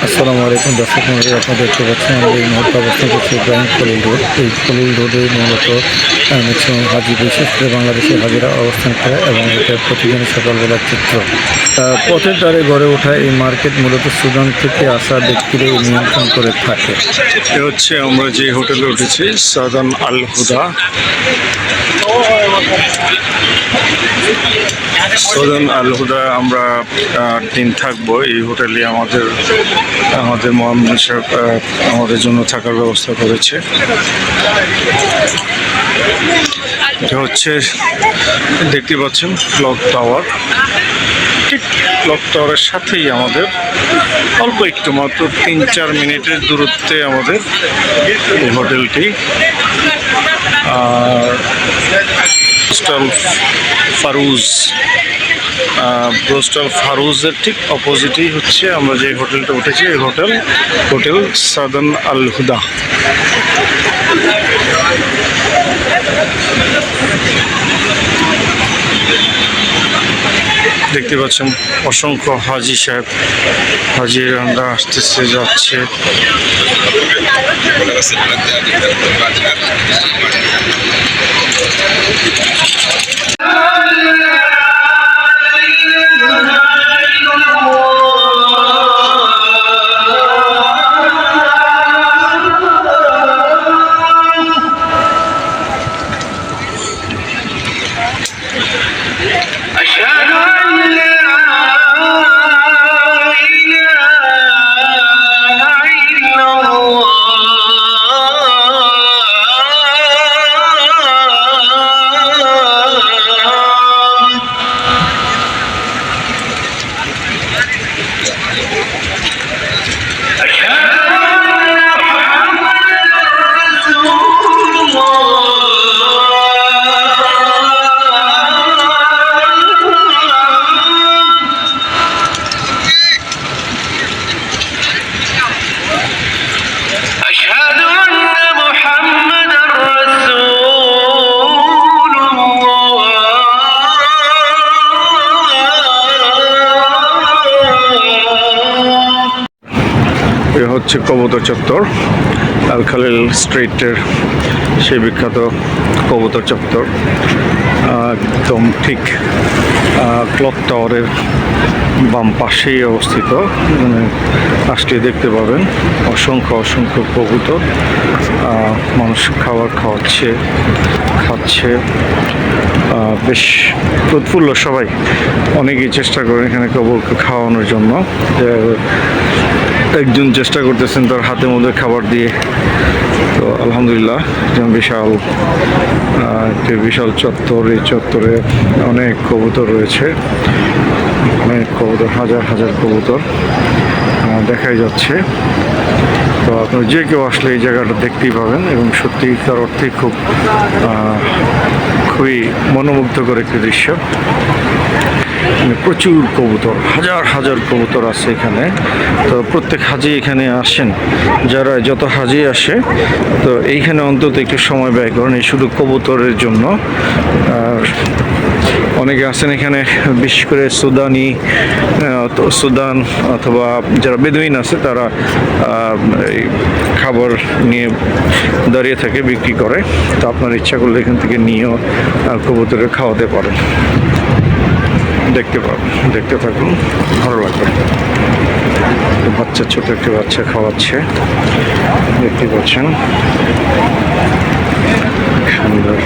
আসসালামু আলাইকুম দর্শক মন্ডলী, আপনারা দেখতে পাচ্ছেন আমরা এই মুহূর্তে অবস্থান করছি ইব্রাহিম খলিল রোড। এই খলিল রোডে মূলত ম্যাক্সিমাম হাজি, বিশেষ করে বাংলাদেশের হাজিরা অবস্থান করে এবং এটা প্রতিদিনই সকালবেলার চিত্র। পথের দ্বারে গড়ে ওঠা এই মার্কেট মূলত সুদান থেকে আসা ব্যক্তিরা নিয়ন্ত্রণ করে থাকে। এ হচ্ছে আমরা যে হোটেলে উঠেছি, সাদান আল হুদা। সাদান আল হুদা আমরা 8 দিন থাকবো এই হোটেলে। আমাদের মোহাম্মদ সাহেব আমাদের জন্য থাকার ব্যবস্থা করেছে। এটা হচ্ছে দেখতে পাচ্ছেন ক্লক টাওয়ার। ঠিক ক্লক টাওয়ারের সাথেই আমাদের অল্প একটু মাত্র 3-4 মিনিটের দূরত্বে আমাদের এই হোটেলটি। আর ব্রোস্টাল ফারুজের ঠিক অপোজিটেই হচ্ছে আমরা যে হোটেলটা উঠেছি, এই হোটেল সাদান আল হুদা। দেখতে পাচ্ছেন অসংখ্য হাজি সাহেব, হাজিরা আসতেছে যাচ্ছে। হচ্ছে কবুতর চত্বর, আল খালিল স্ট্রিটের সেই বিখ্যাত কবুতর চত্বর। একদম ঠিক ক্লক টাওয়ারের বাম পাশেই অবস্থিত। মানে আসলে দেখতে পাবেন অসংখ্য কবুতর। মানুষ খাবার খাচ্ছে। বেশ প্রফুল্ল সবাই। অনেকেই চেষ্টা করেন এখানে কবুতরকে খাওয়ানোর জন্য। একজন চেষ্টা করতেছেন তার হাতের মধ্যে খাবার দিয়ে। তো আলহামদুলিল্লাহ, বিশাল চত্বর। এই চত্বরে অনেক কবুতর রয়েছে, হাজার কবুতর দেখাই যাচ্ছে। তো আপনার যে কেউ আসলে এই জায়গাটা দেখতেই পাবেন এবং সত্যিকার অর্থে খুবই মনোমুগ্ধকর একটি দৃশ্য। প্রচুর কবুতর, হাজার কবুতর আছে এখানে। তো প্রত্যেক হাজি এখানে আসেন, যত হাজি আসে তো এইখানে অন্তত একটু সময় ব্যয় করেন এই শুধু কবুতরের জন্য। আর অনেকে আছেন এখানে, বিশেষ করে সুদান অথবা যারা বেদুইন আছে তারা এই খাবার নিয়ে দাঁড়িয়ে থাকে, বিক্রি করে। তো আপনার ইচ্ছা করলে এখান থেকে নিয়েও কবুতরে খাওয়াতে পারেন। দেখতে থাকুন, ভালো লাগবে। ছোট একটি বাচ্চা খাওয়াচ্ছে, দেখতে পাচ্ছেন সুন্দর।